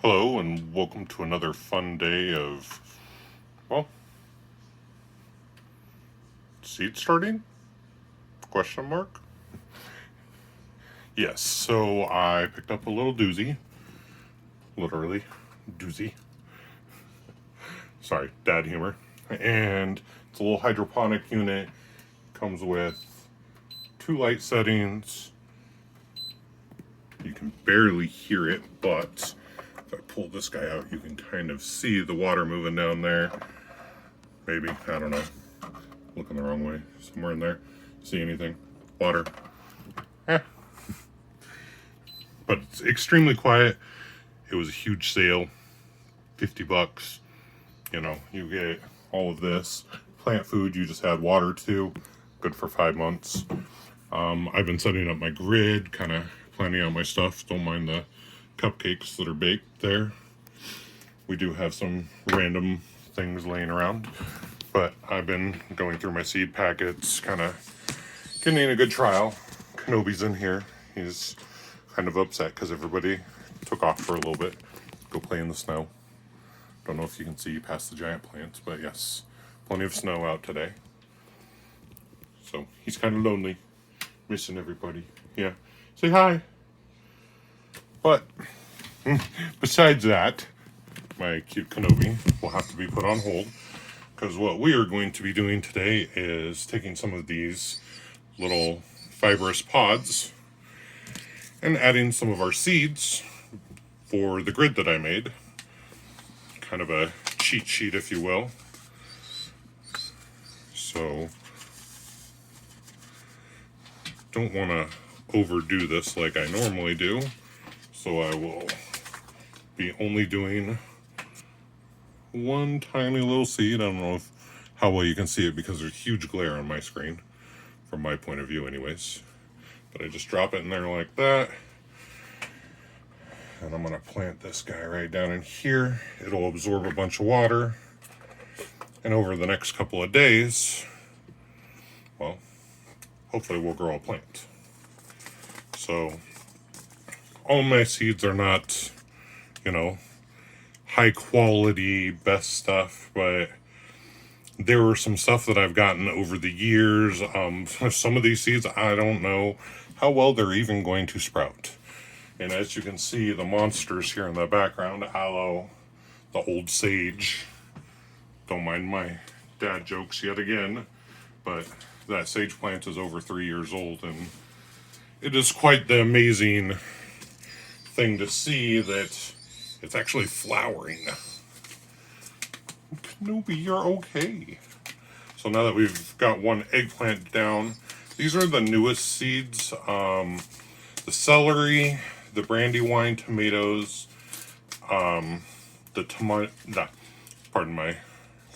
Hello and welcome to another fun day of, well, seed starting? Question mark? Yes, so I picked up a little doozy. Literally, doozy. Sorry, dad humor. And it's a little hydroponic unit. Comes with 2 light settings. You can barely hear it, but if I pull this guy out, you can kind of see the water moving down there. Maybe, I don't know. Looking the wrong way. Somewhere in there. See anything? Water. Eh. But it's extremely quiet. It was a huge sale. $50. You know, you get all of this. Plant food, you just add water to. Good for 5 months. I've been setting up my grid, kind of planning out my stuff. Don't mind the cupcakes that are baked there. We do have some random things laying around. But I've been going through my seed packets, kind of getting a good trial. Kenobi's in here. He's kind of upset because everybody took off for a little bit. Go play in the snow. Don't know if you can see past the giant plants, but yes, plenty of snow out today. So he's kind of lonely, missing everybody. Yeah, say hi. But besides that, my cute Kenobi will have to be put on hold because what we are going to be doing today is taking some of these little fibrous pods and adding some of our seeds for the grid that I made. Kind of a cheat sheet, if you will. So, don't want to overdo this like I normally do. So I will be only doing one tiny little seed. I don't know how well you can see it because there's huge glare on my screen, from my point of view anyways. But I just drop it in there like that. And I'm going to plant this guy right down in here. It'll absorb a bunch of water. And over the next couple of days, well, hopefully we'll grow a plant. So, all my seeds are not, high quality, best stuff, but there were some stuff that I've gotten over the years. Some of these seeds, I don't know how well they're even going to sprout. And as you can see, the monsters here in the background, aloe, the old sage. Don't mind my dad jokes yet again, but that sage plant is over 3 years old, and it is quite the amazing thing to see that it's actually flowering. Kenobi, you're okay. So now that we've got one eggplant down, these are the newest seeds. The celery, the brandywine tomatoes, pardon my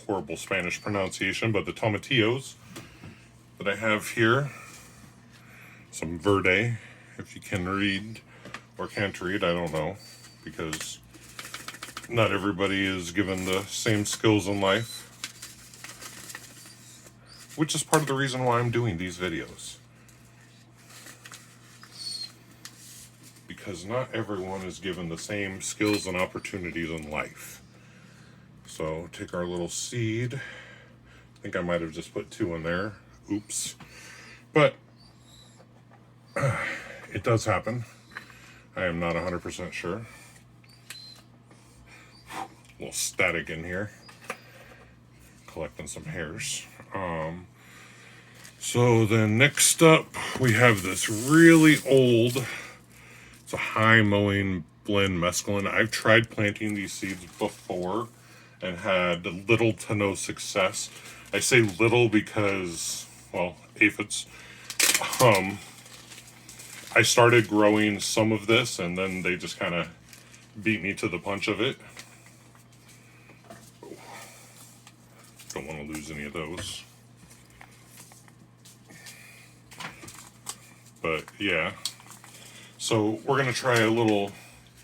horrible Spanish pronunciation, but the tomatillos that I have here, some verde, if you can read or can't read, I don't know, because not everybody is given the same skills in life, which is part of the reason why I'm doing these videos. Because not everyone is given the same skills and opportunities in life. So take our little seed. I think I might have just put 2 in there. Oops. But it does happen. I am not 100% sure. A little static in here. Collecting some hairs. So then next up, we have this really old, it's a high mowing blend mescaline. I've tried planting these seeds before and had little to no success. I say little because, well, aphids. I started growing some of this and then they just kind of beat me to the punch of it. Don't want to lose any of those. But yeah, so we're going to try a little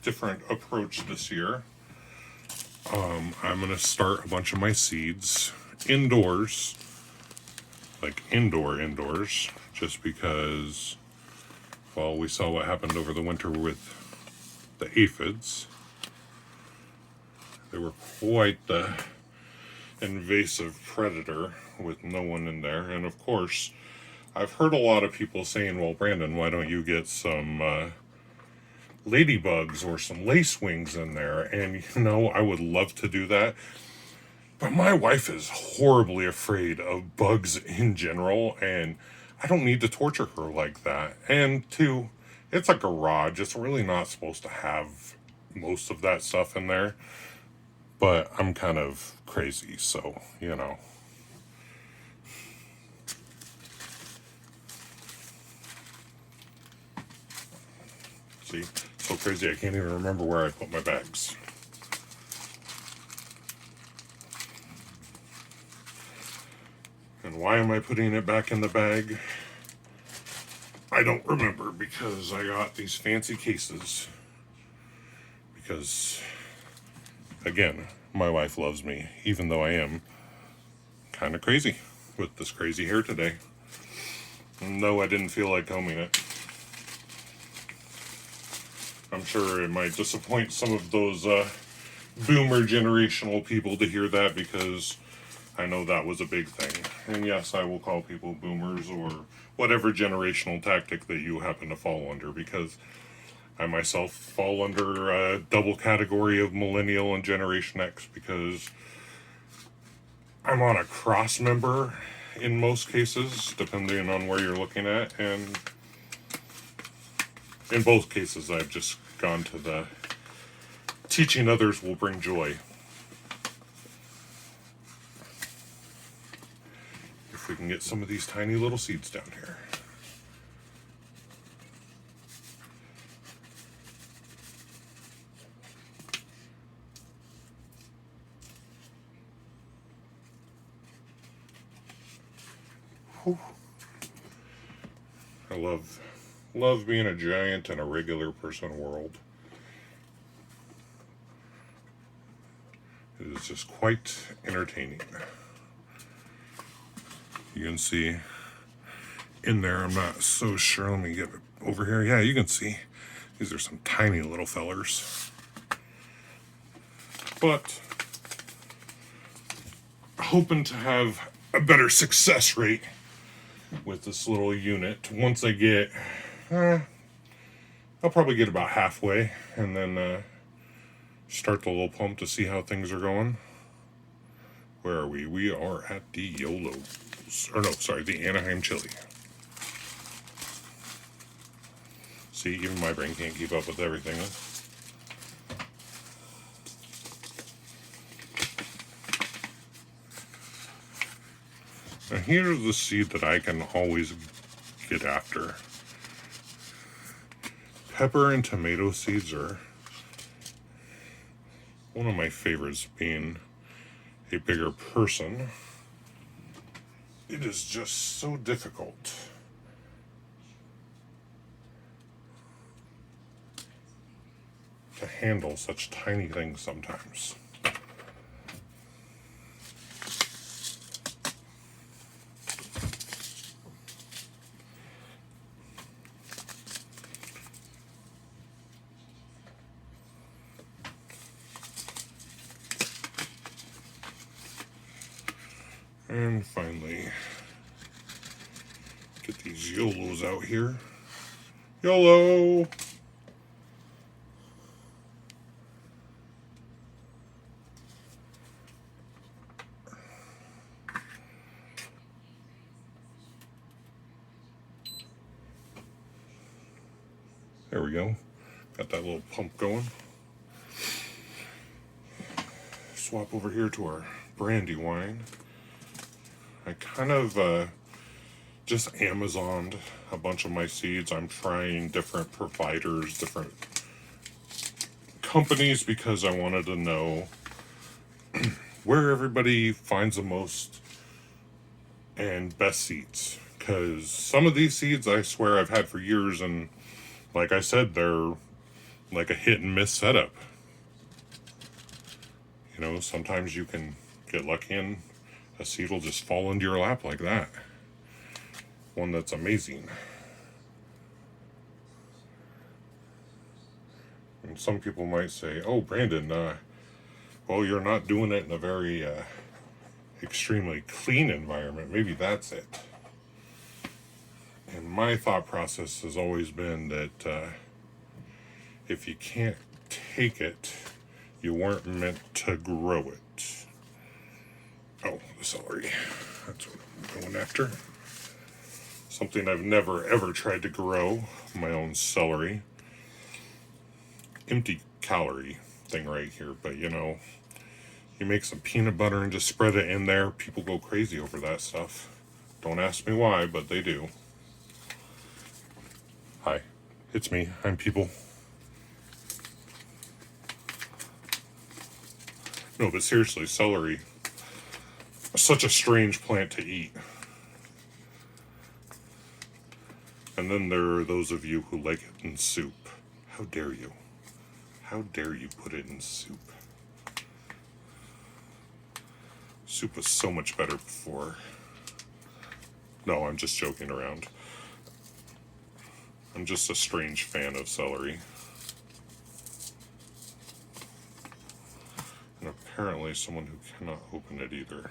different approach this year. I'm going to start a bunch of my seeds indoors, like indoors, just because, well, we saw what happened over the winter with the aphids. They were quite the invasive predator with no one in there. And of course, I've heard a lot of people saying, well, Brandon, why don't you get some ladybugs or some lace wings in there? And I would love to do that. But my wife is horribly afraid of bugs in general, and I don't need to torture her like that. And two, it's a garage. It's really not supposed to have most of that stuff in there. But I'm kind of crazy, so. See, so crazy I can't even remember where I put my bags. And why am I putting it back in the bag? I don't remember, because I got these fancy cases. Because, again, my wife loves me, even though I am kind of crazy with this crazy hair today. No, I didn't feel like combing it. I'm sure it might disappoint some of those boomer generational people to hear that, because I know that was a big thing. And yes, I will call people boomers or whatever generational tactic that you happen to fall under, because I myself fall under a double category of millennial and Generation X, because I'm on a cross member in most cases, depending on where you're looking at. And in both cases, I've just gone to the teaching others will bring joy. If we can get some of these tiny little seeds down here. Whew. I love being a giant in a regular person world. It is just quite entertaining. You can see in there, I'm not so sure. Let me get it over here. Yeah, you can see these are some tiny little fellers. But hoping to have a better success rate with this little unit. Once I get, I'll probably get about halfway and then start the little pump to see how things are going. Where are we? We are at the YOLOs. Or no, sorry, the Anaheim Chili. See, even my brain can't keep up with everything. Now here's the seed that I can always get after. Pepper and tomato seeds are one of my favorites, being a bigger person. It is just so difficult to handle such tiny things sometimes. And finally, get these YOLOs out here. YOLO! There we go. Got that little pump going. Swap over here to our brandy wine. I kind of just Amazoned a bunch of my seeds. I'm trying different providers, different companies, because I wanted to know where everybody finds the most and best seeds. Because some of these seeds, I swear, I've had for years, and like I said, they're like a hit and miss setup. Sometimes you can get lucky and a seed will just fall into your lap like that. One that's amazing. And some people might say, oh, Brandon, Well, you're not doing it in a very extremely clean environment. Maybe that's it. And my thought process has always been that if you can't take it, you weren't meant to grow it. Oh, the celery. That's what I'm going after. Something I've never ever tried to grow, my own celery. Empty calorie thing right here, but you know, you make some peanut butter and just spread it in there. People go crazy over that stuff. Don't ask me why, but they do. Hi, it's me. I'm people. No, but seriously, celery, such a strange plant to eat. And then there are those of you who like it in soup. How dare you? How dare you put it in soup? Soup was so much better before. No, I'm just joking around. I'm just a strange fan of celery. And apparently someone who cannot open it either.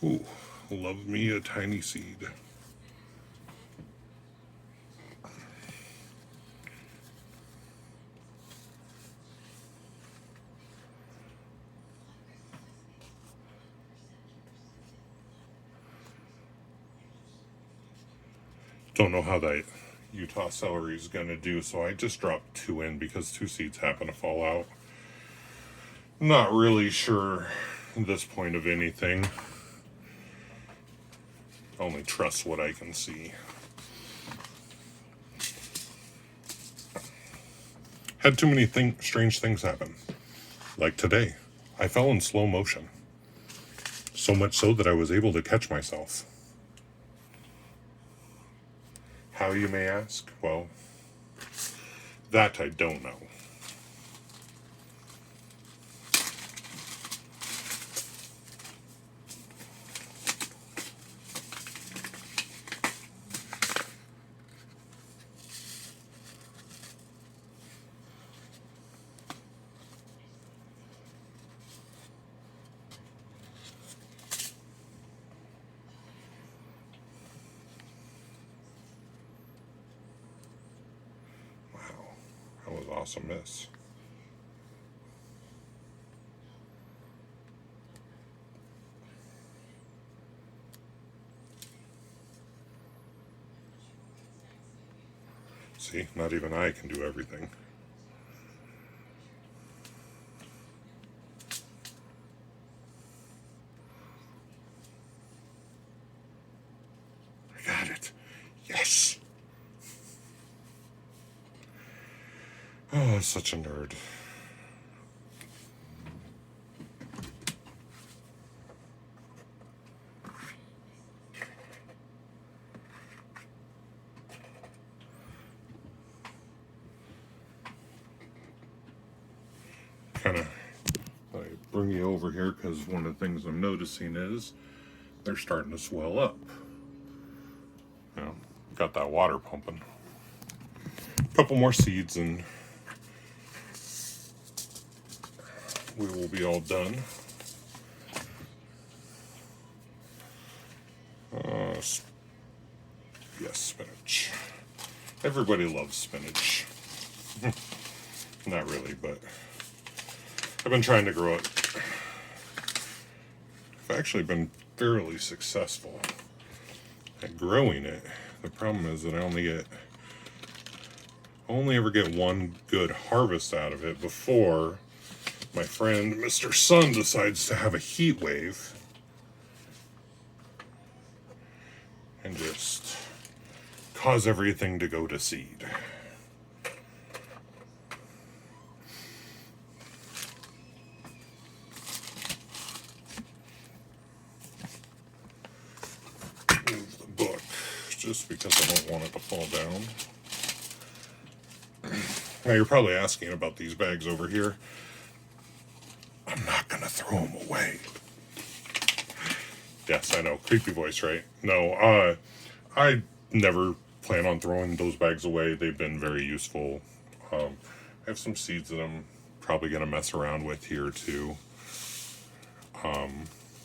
Ooh, love me a tiny seed. Don't know how that Utah celery is going to do, so I just dropped 2 in because 2 seeds happen to fall out. Not really sure at this point of anything. Only trust what I can see. Had too many strange things happen. Like today, I fell in slow motion. So much so that I was able to catch myself. How, you may ask? Well, that I don't know. That was awesomeness. See, not even I can do everything. I got it. Yes! Oh, such a nerd. Kind of bring you over here because one of the things I'm noticing is they're starting to swell up. You know, got that water pumping. A couple more seeds and we will be all done. Yes, spinach. Everybody loves spinach. Not really, but I've been trying to grow it. I've actually been fairly successful at growing it. The problem is that I only ever get one good harvest out of it before my friend Mr. Sun decides to have a heat wave and just cause everything to go to seed. Move the book just because I don't want it to fall down. Now you're probably asking about these bags over here. I'm not gonna throw them away. Yes, I know, creepy voice, right? No, I never plan on throwing those bags away. They've been very useful. I have some seeds in them. Probably gonna mess around with here too.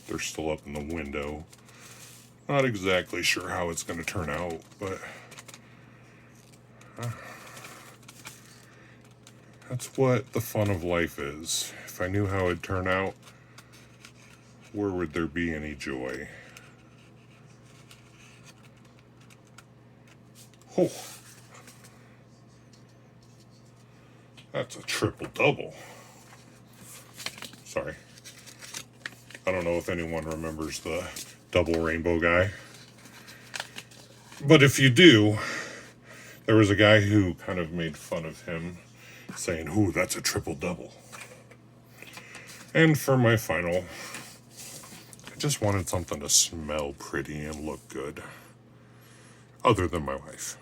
They're still up in the window. Not exactly sure how it's gonna turn out, but that's what the fun of life is. If I knew how it'd turn out, where would there be any joy? Oh, that's a triple double. Sorry. I don't know if anyone remembers the double rainbow guy. But if you do, there was a guy who kind of made fun of him, saying, "Ooh, that's a triple double." And for my final, I just wanted something to smell pretty and look good. Other than my wife.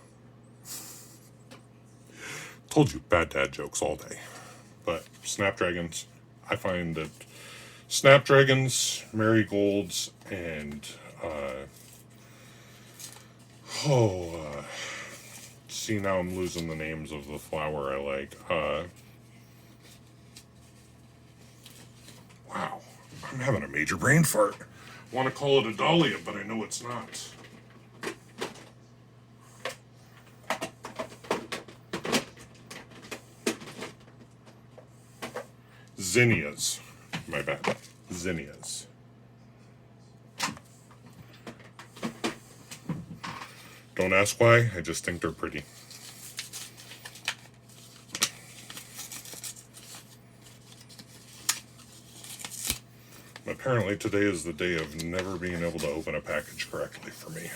Told you, bad dad jokes all day. But snapdragons, I find that snapdragons, marigolds, and see, now I'm losing the names of the flower I like. Wow, I'm having a major brain fart. I want to call it a dahlia, but I know it's not. Zinnias. My bad. Zinnias. Don't ask why, I just think they're pretty. Apparently today is the day of never being able to open a package correctly for me.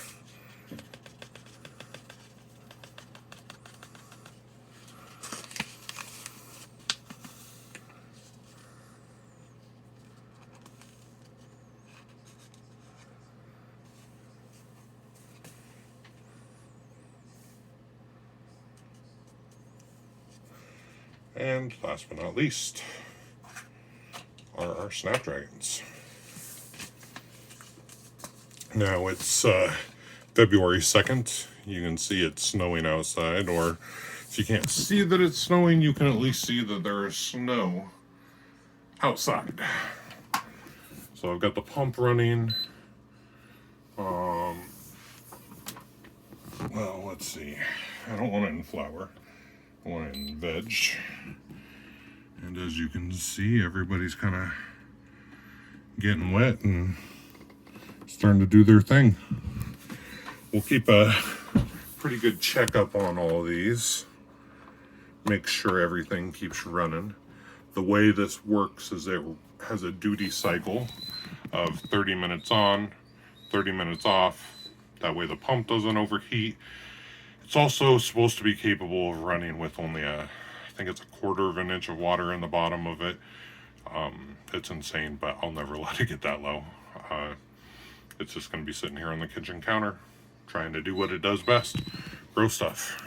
And last but not least are our snapdragons. Now it's February 2nd. You can see it's snowing outside, or if you can't see that it's snowing, you can at least see that there is snow outside. So I've got the pump running. Well, let's see. I don't want it in flower. I want it in veg. And as you can see, everybody's kind of getting wet and starting to do their thing. We'll keep a pretty good checkup on all of these. Make sure everything keeps running. The way this works is it has a duty cycle of 30 minutes on, 30 minutes off. That way the pump doesn't overheat. It's also supposed to be capable of running with only I think it's 1/4 of an inch of water in the bottom of it. It's insane, but I'll never let it get that low. It's just going to be sitting here on the kitchen counter, trying to do what it does best, grow stuff.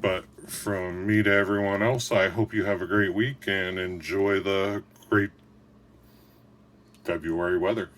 But from me to everyone else, I hope you have a great week and enjoy the great February weather.